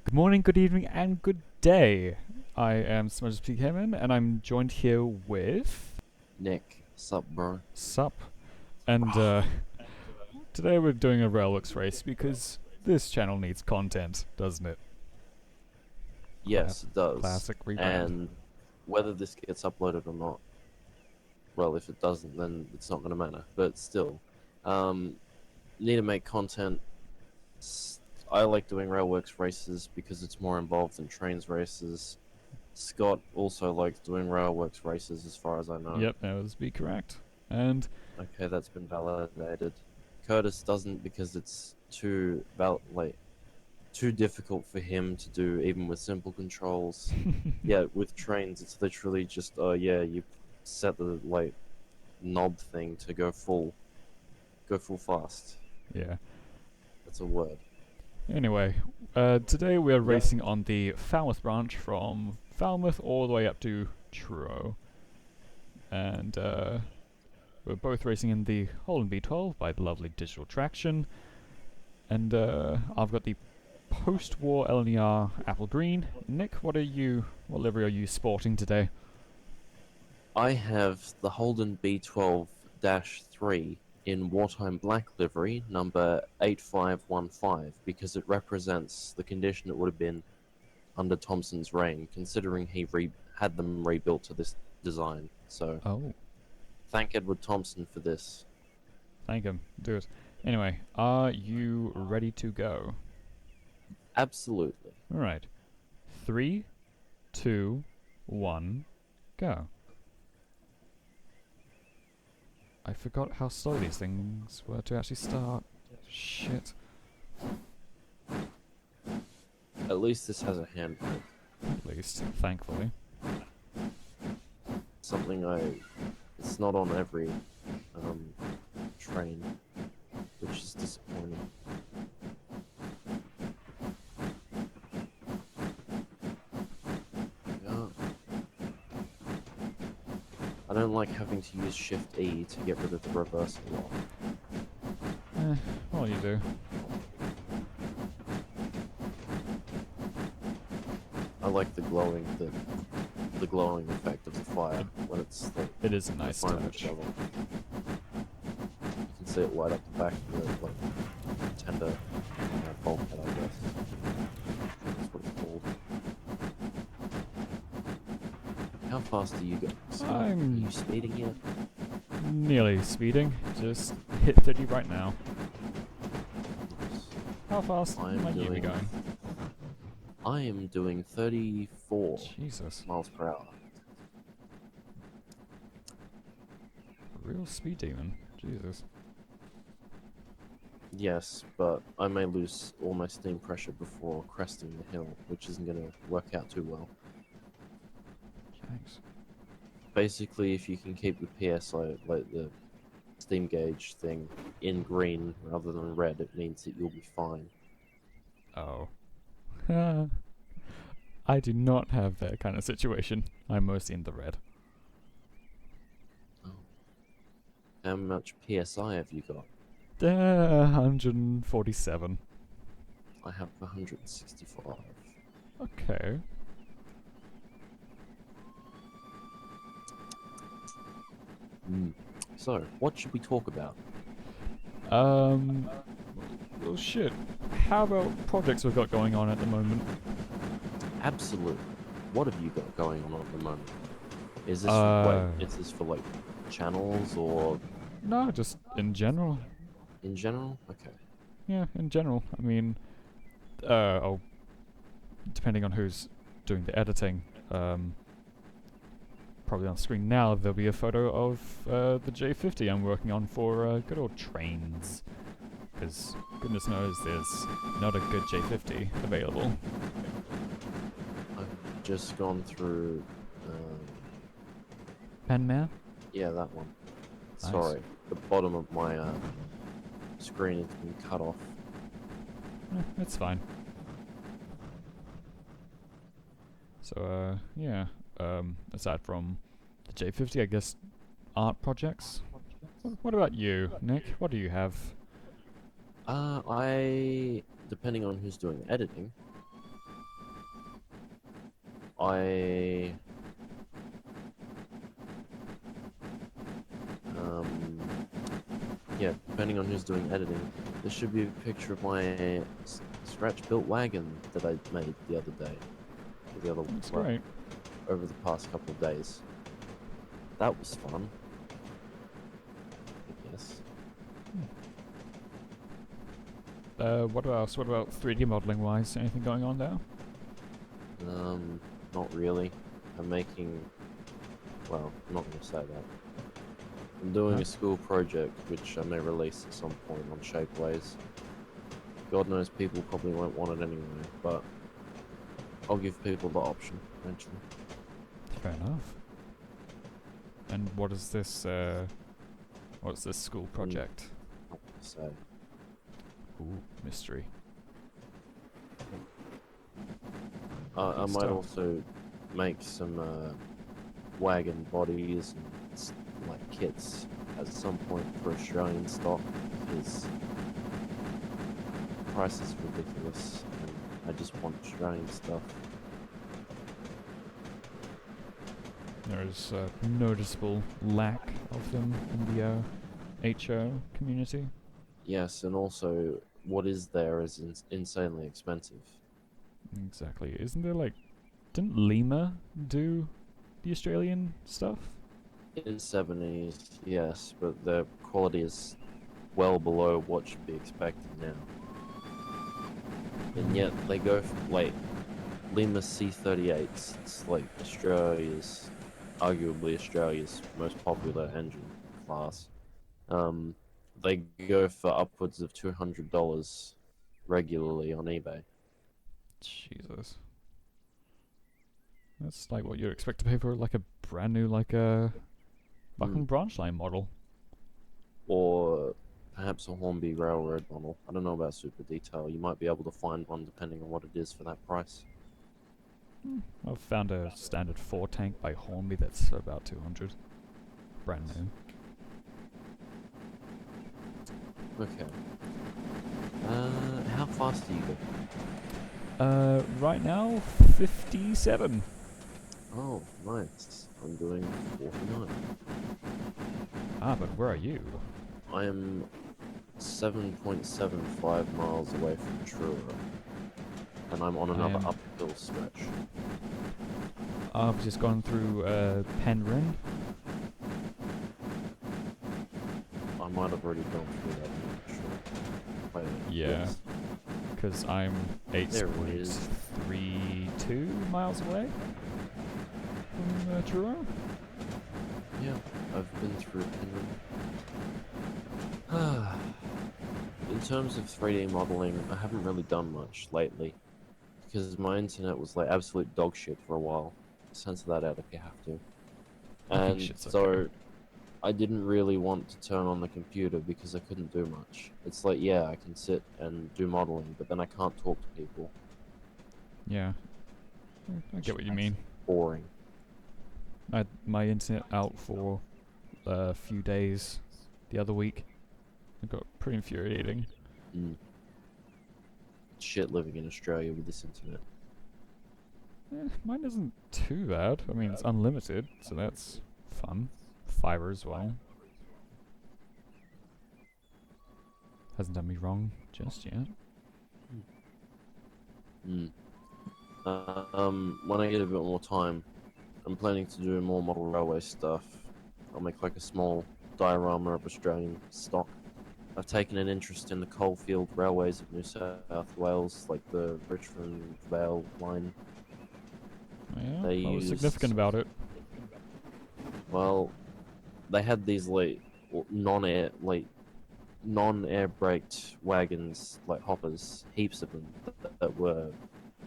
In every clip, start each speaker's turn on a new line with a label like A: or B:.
A: Good morning, good evening, and good day. I am SmudgersPKMN, and I'm joined here with
B: Nick, sup, bro?
A: Sup. And today we're doing a Railworks race because this channel needs content, doesn't it?
B: Yes, it does.
A: Classic rebrand.
B: And whether this gets uploaded or not, well, if it doesn't, then it's not going to matter. But still, um, need to make content. I like doing Railworks races because it's more involved than trains races. Scott also likes doing Railworks races, as far as I know.
A: Yep, that would be correct. And
B: Okay, that's been validated. Curtis doesn't because it's too difficult for him to do, even with simple controls. Yeah, with trains, it's literally just, you set the knob thing to go full fast.
A: yeah.
B: That's a word.
A: Anyway, today we're
B: Yep.
A: racing on the Falmouth branch from Falmouth all the way up to Truro. And we're both racing in the LNER B12 by the lovely Digital Traction. And I've got the post-war LNER apple green. Nick, what livery are you sporting today?
B: I have the Holden B12-3 in wartime black livery, number 8515, because it represents the condition it would have been under Thompson's reign, considering he had them rebuilt to this design. So,
A: Oh,
B: thank Edward Thompson for this.
A: thank him. Do it. Anyway, are you ready to go?
B: Absolutely.
A: Alright. 3, 2, 1, go. I forgot how slow these things were to actually start. Shit.
B: At least this has a handbrake.
A: At least, thankfully.
B: It's not on every train, which is disappointing. Yeah. I don't like having to use Shift E to get rid of the reversal lock.
A: Well, you do.
B: I like the glowing effect of the fire when it's
A: It is a nice
B: final
A: touch.
B: shovel. You can see it light up the back of the tender bulkhead, I guess. That's what it's called. How fast are you going? Are you speeding yet?
A: Nearly speeding. Just hit 30 right now. How fast might you be going?
B: I am doing 34
A: Jesus.
B: miles per hour.
A: Real speed demon. Jesus.
B: Yes, but I may lose all my steam pressure before cresting the hill, which isn't going to work out too well.
A: Thanks.
B: Basically, if you can keep the PSI, like the steam gauge thing, in green rather than red, it means that you'll be fine.
A: Oh. I do not have that kind of situation. I'm mostly in the red.
B: Oh. How much PSI have you got?
A: 147.
B: I have 165.
A: Okay.
B: So, what should we talk about?
A: Well, shit. How about projects we've got going on at the moment?
B: Absolutely. What have you got going on at the moment? Is this for channels or
A: No, just in general.
B: in general? Okay.
A: Yeah, in general. I mean, depending on who's doing the editing, probably on screen now there'll be a photo of the J50 I'm working on for good old trains. Because goodness knows there's not a good J50 available.
B: I've just gone through.
A: Penmare?
B: Yeah, that one.
A: Nice.
B: Sorry, the bottom of my screen has been cut off.
A: It's fine. So, yeah. Aside from the J50, I guess art projects. What about you, Nick? What do you have?
B: Depending on who's doing the editing, I um yeah, depending on who's doing editing, there should be a picture of my scratch-built wagon that I made the other day, or the other
A: That's
B: well,
A: great.
B: over the past couple of days. That was fun, I guess.
A: What else? What about 3D modeling wise? Anything going on there?
B: Not really. I'm making. Well, I'm not gonna say that. I'm doing
A: Huh?
B: a school project which I may release at some point on Shapeways. God knows people probably won't want it anyway, but I'll give people the option eventually.
A: Fair enough. And what is this? What's this school project?
B: Not gonna say.
A: Ooh, mystery.
B: I
A: Good
B: might
A: stuff.
B: also make some wagon bodies and like kits at some point for Australian stock because the price is ridiculous and I just want Australian stuff.
A: There's a noticeable lack of them in the HO community.
B: Yes, and also what is there is insanely expensive.
A: Exactly. Isn't there like... Didn't Lima do the Australian stuff?
B: In 70s, yes, but the quality is well below what should be expected now. And yet they go for, like, Lima C38s. It's like arguably Australia's most popular engine class. They go for upwards of $200 regularly on eBay.
A: Jesus. That's like what you'd expect to pay for like a brand new like a Bucking branch line model.
B: Or perhaps a Hornby Railroad model. I don't know about super detail. You might be able to find one depending on what it is for that price.
A: I've found a standard 4 tank by Hornby that's about 200. Brand new.
B: Okay. How fast do you go?
A: Right now, 57.
B: Oh, nice. I'm doing 49.
A: Ah, but where are you?
B: I am 7.75 miles away from Truro, and I'm on another
A: am-
B: uphill stretch.
A: I've just gone through Penryn.
B: I might have already gone through that, I'm not sure. Wait,
A: Yeah.
B: yes.
A: Because I'm
B: There it is.
A: 8.32 miles away from Truro.
B: Yeah, I've been through Penryn. In terms of 3D modeling, I haven't really done much lately because my internet was like absolute dog shit for a while. Censor that out if you have to.
A: I think
B: And
A: shit's
B: so
A: okay.
B: I didn't really want to turn on the computer because I couldn't do much. It's like, yeah, I can sit and do modeling, but then I can't talk to people.
A: Yeah. I get what you mean.
B: Boring.
A: I had my internet out for a few days the other week. It got pretty infuriating.
B: Shit living in Australia with this internet.
A: Mine isn't too bad. I mean, it's unlimited, so that's fun. Fiber as well. Hasn't done me wrong just yet.
B: When I get a bit more time, I'm planning to do more model railway stuff. I'll make like a small diorama of Australian stock. I've taken an interest in the coalfield railways of New South Wales, like the Richmond Vale line.
A: Yeah,
B: They
A: what was
B: used,
A: significant about it?
B: well, they had these like non-air braked wagons, like hoppers, heaps of them that were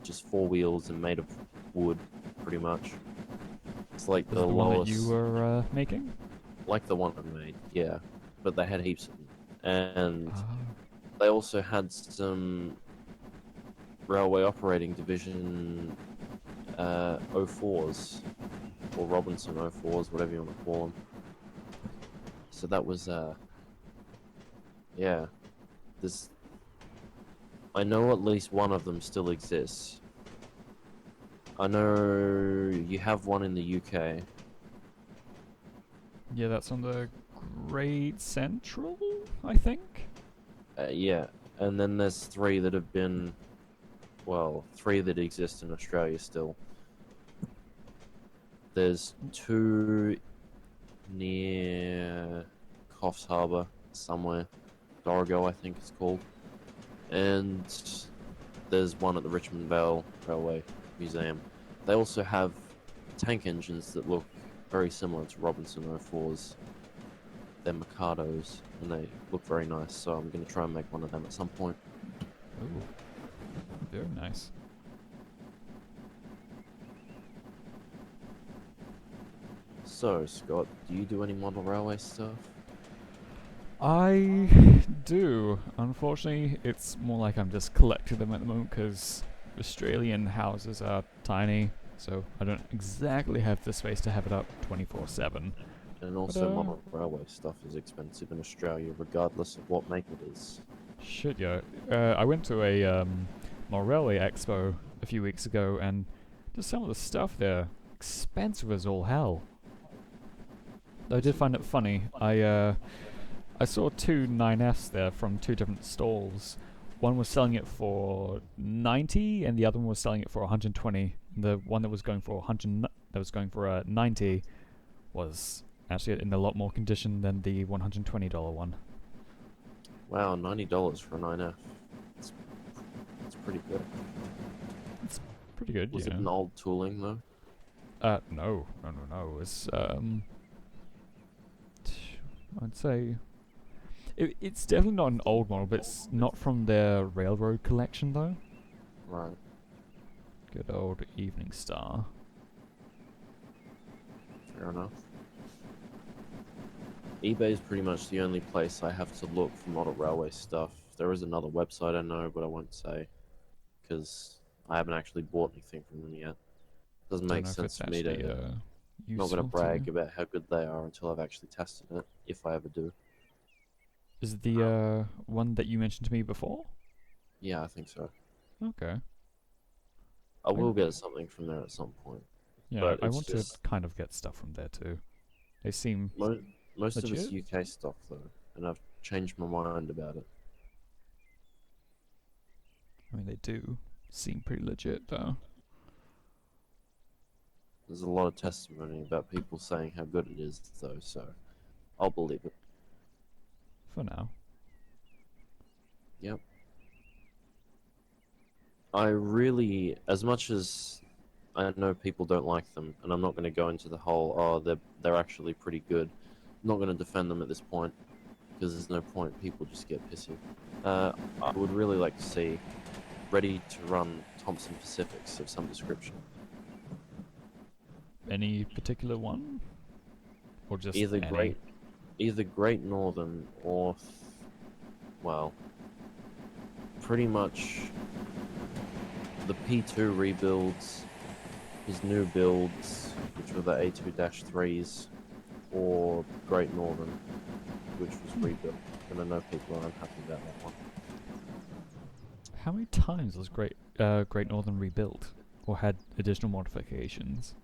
B: just 4 wheels and made of wood, pretty much. It's like
A: Was
B: the
A: it the one that you
B: lowest,
A: were making?
B: like the one I made, yeah. But they had heaps of them, and
A: Ah,
B: they also had some railway operating division 04s or Robinson 04s, whatever you want to call them. So that was yeah. There's, I know at least one of them still exists. I know you have one in the UK.
A: Yeah, that's on the Great Central, I think.
B: Yeah, and then there's three that have been, well, three that exist in Australia still. There's two near Coffs Harbour somewhere, Dorrigo I think it's called, and there's one at the Richmond Vale Railway Museum. They also have tank engines that look very similar to Robinson 04s. They're Mikados, and they look very nice, so I'm going to try and make one of them at some point.
A: Ooh, very nice.
B: So, Scott, do you do any model railway stuff?
A: I do. Unfortunately, it's more like I'm just collecting them at the moment because Australian houses are tiny, so I don't exactly have the space to have it up 24/7.
B: And also, model railway stuff is expensive in Australia, regardless of what make it is.
A: Shit, yeah. I went to a Morelli Expo a few weeks ago, and just some of the stuff there, expensive as all hell. I did find it funny. I saw two 9Fs there from two different stalls. One was selling it for 90, and the other one was selling it for 120. The one that was going for 90 was actually in a lot more condition than the $120 one.
B: Wow, $90 for a 9F. It's pretty good.
A: It's pretty good,
B: Was
A: yeah.
B: it an old tooling, though?
A: No. It's, I'd say... It's definitely not an old model, but it's not from their railroad collection, though.
B: Right.
A: Good old Evening Star.
B: Fair enough. eBay is pretty much the only place I have to look for model railway stuff. There is another website I know, but I won't say, because I haven't actually bought anything from them yet. Doesn't
A: Don't
B: make
A: know if
B: sense
A: it's
B: for me
A: actually,
B: to not
A: useful
B: going to brag
A: to...
B: about how good they are until I've actually tested it, if I ever do.
A: Is it the one that you mentioned to me before?
B: Yeah, I think so.
A: Okay.
B: I will get something from there at some point.
A: Yeah,
B: But
A: I
B: it's
A: want
B: just
A: to kind of get stuff from there too. They seem
B: most of it's
A: legit.
B: UK stuff though, and I've changed my mind about it.
A: I mean, they do seem pretty legit though.
B: There's a lot of testimony about people saying how good it is though, so I'll believe it.
A: For now.
B: Yep. I really, as much as I know people don't like them, and I'm not going to go into the whole, oh, they're actually pretty good. I'm not going to defend them at this point, because there's no point. People just get pissy. I would really like to see ready-to-run Thompson Pacifics of some description.
A: Any particular one? Or just
B: Either
A: any?
B: Great Northern or, well, pretty much the P2 rebuilds, his new builds, which were the A2-3s, or Great Northern, which was rebuilt. And I know people are unhappy about that one.
A: How many times was Great Northern rebuilt? Or had additional modifications?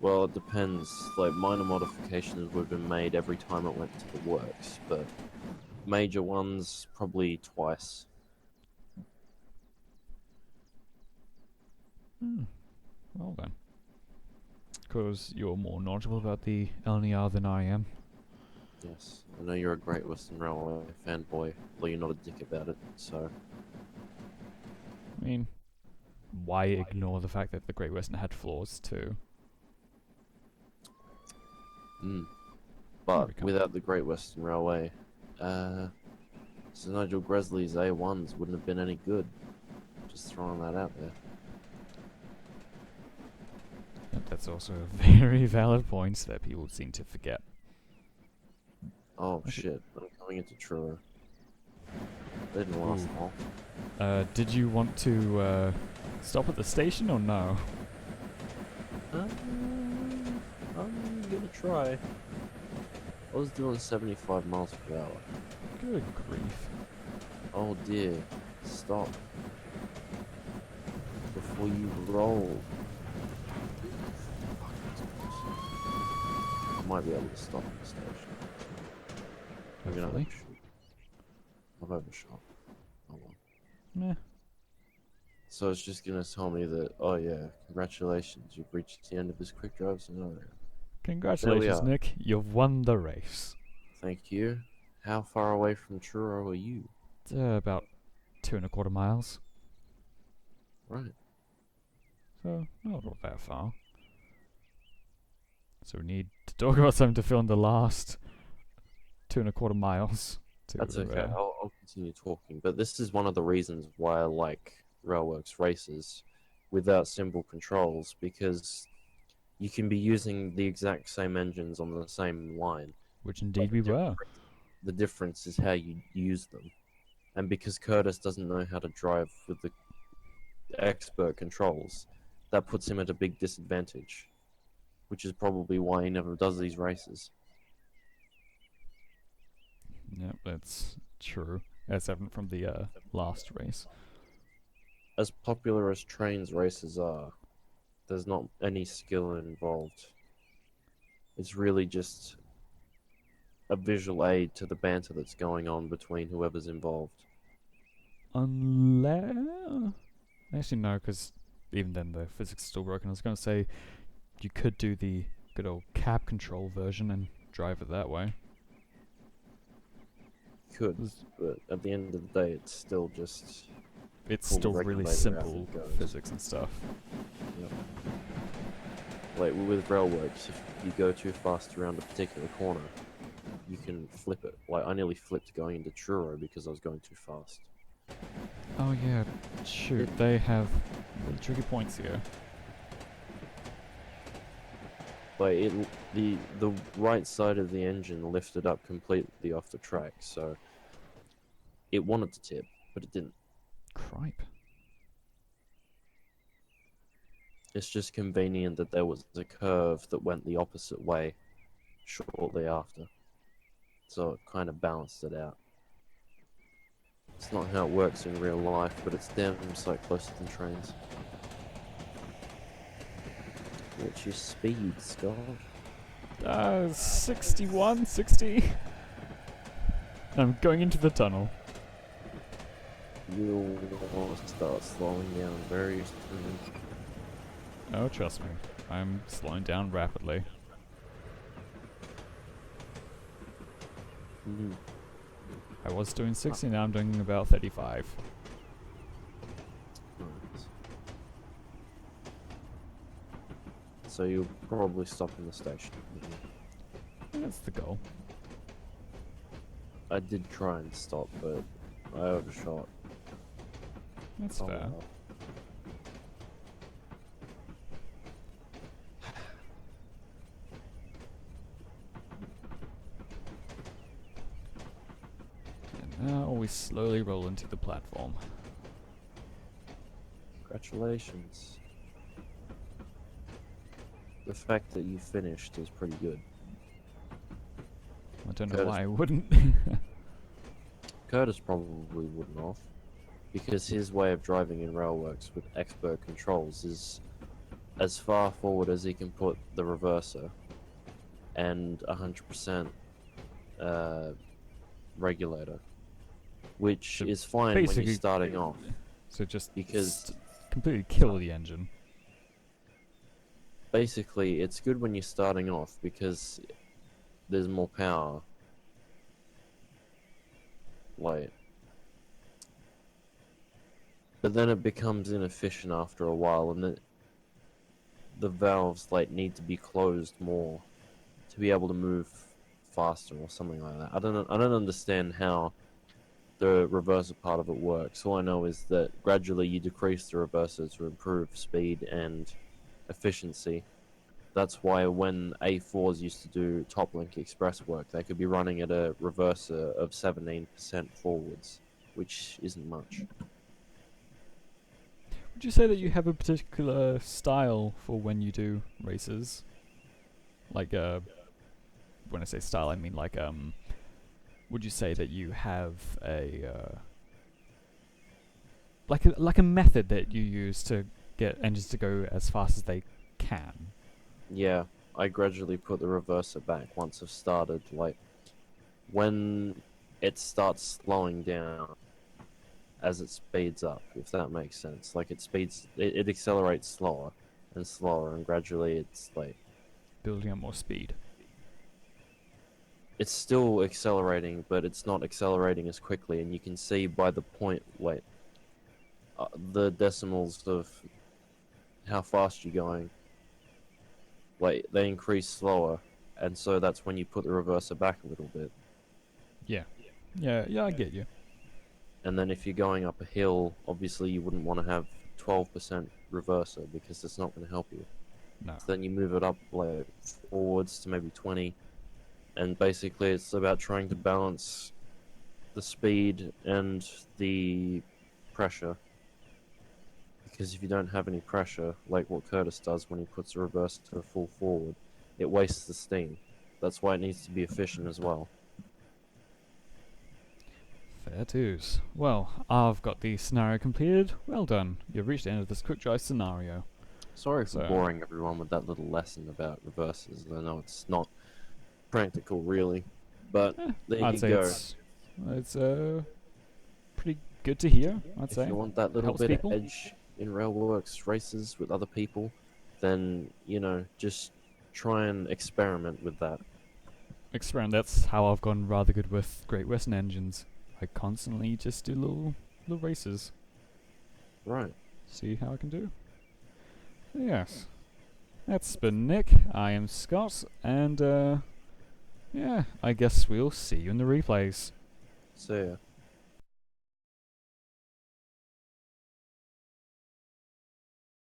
B: Well, it depends. Like, minor modifications would have been made every time it went to the works, but major ones probably twice.
A: Well then. Because you're more knowledgeable about the LNER than I am.
B: Yes, I know you're a Great Western Railway fanboy, although you're not a dick about it, so...
A: I mean, why ignore the fact that the Great Western had flaws too?
B: But without the Great Western Railway, Sir Nigel Gresley's A1s wouldn't have been any good. Just throwing that out there.
A: That's also a very valid point that people seem to forget.
B: Oh shit, I'm coming into Truro. They didn't last long.
A: Did you want to stop at the station or no?
B: I'm gonna try. I was doing 75 miles per hour.
A: Good grief.
B: Oh dear. Stop. Will you roll? I might be able to stop at the station. Maybe not
A: Hopefully.
B: overshoot. I've overshot. Oh well.
A: Meh.
B: So it's just gonna tell me that, oh yeah, congratulations, you've reached the end of this quick drive scenario.
A: Congratulations,
B: are.
A: Nick. You've won the race.
B: Thank you. How far away from Truro are you?
A: It's about 2.25 miles.
B: Right.
A: So, not that far. So we need to talk about something to fill in the last 2.25 miles.
B: That's okay. I'll continue talking. But this is one of the reasons why I like Railworks races without simple controls, because you can be using the exact same engines on the same line.
A: Which indeed we were.
B: The difference is how you use them. And because Curtis doesn't know how to drive with the expert controls, that puts him at a big disadvantage, which is probably why he never does these races.
A: Yep, that's true. That's evident from the last race.
B: As popular as trains races are, there's not any skill involved. It's really just a visual aid to the banter that's going on between whoever's involved.
A: Unless... Actually, no, because even then the physics is still broken. I was going to say you could do the good old cab control version and drive it that way.
B: Could, but at the end of the day, it's still just...
A: It's
B: pull the
A: still really
B: regulator out
A: simple
B: and go.
A: physics and stuff.
B: Yep. Like with Railworks, if you go too fast around a particular corner, you can flip it. Like I nearly flipped going into Truro because I was going too fast.
A: Oh yeah, shoot, they have really tricky points here.
B: Like the right side of the engine lifted up completely off the track, so it wanted to tip, but it didn't.
A: Cripe.
B: It's just convenient that there was a curve that went the opposite way shortly after, so it kind of balanced it out. It's not how it works in real life, but it's damn sight closer than trains. What's your speed, Scott?
A: 61, 60. I'm going into the tunnel.
B: You'll want to start slowing down very soon.
A: Oh, trust me, I'm slowing down rapidly. I was doing 60, now I'm doing about 35.
B: Nice. So you'll probably stop in the station.
A: That's the goal.
B: I did try and stop, but I overshot.
A: That's
B: Oh,
A: fair.
B: well.
A: And now we slowly roll into the platform.
B: Congratulations. The fact that you finished is pretty good.
A: I don't know
B: Curtis.
A: why I wouldn't.
B: Curtis probably wouldn't have, because his way of driving in Railworks with expert controls is as far forward as he can put the reverser and 100% regulator, which
A: So
B: is fine when
A: basically-
B: you're starting off.
A: So just
B: Because-
A: completely kill the engine.
B: Basically, it's good when you're starting off because there's more power. Like, but then it becomes inefficient after a while, and the valves like need to be closed more to be able to move faster or something like that. I don't understand how the reverser part of it works. All I know is that gradually you decrease the reverser to improve speed and efficiency. That's why when A4s used to do Top Link Express work, they could be running at a reverser of 17% forwards, which isn't much.
A: Would you say that you have a particular style for when you do races? Like, when I say style, I mean like, would you say that you have a, like a method that you use to get engines to go as fast as they can.
B: Yeah, I gradually put the reverser back once I've started. Like, when it starts slowing down as it speeds up, if that makes sense. Like, it accelerates slower and slower, and gradually it's like,
A: Building up more speed.
B: it's still accelerating, but it's not accelerating as quickly, and you can see by the point, wait, the decimals of how fast you're going, like, they increase slower, and so that's when you put the reverser back a little bit.
A: Yeah, I get you.
B: And then if you're going up a hill, obviously you wouldn't want to have 12% reverser because it's not going to help you.
A: No.
B: So then you move it up like forwards to maybe 20, and basically it's about trying to balance the speed and the pressure. Because if you don't have any pressure, like what Curtis does when he puts the reverser to full forward, it wastes the steam. That's why it needs to be efficient as well.
A: Fair twos. Well, I've got the scenario completed. Well done. You've reached the end of this quick drive scenario.
B: Sorry for
A: So-
B: boring everyone with that little lesson about reversers. I know it's not practical, really, but there
A: I'd
B: you
A: say
B: go.
A: it's pretty good to hear, I'd
B: If
A: say.
B: you want that little
A: Helps
B: bit
A: people.
B: of edge in Railworks races with other people, then, you know, just try and experiment with that.
A: Experiment, that's how I've gone rather good with Great Western engines. I constantly just do little races.
B: Right.
A: See how I can do. Yes. That's been Nick, I am Scott, and yeah, I guess we'll see you in the replays.
B: So, yeah.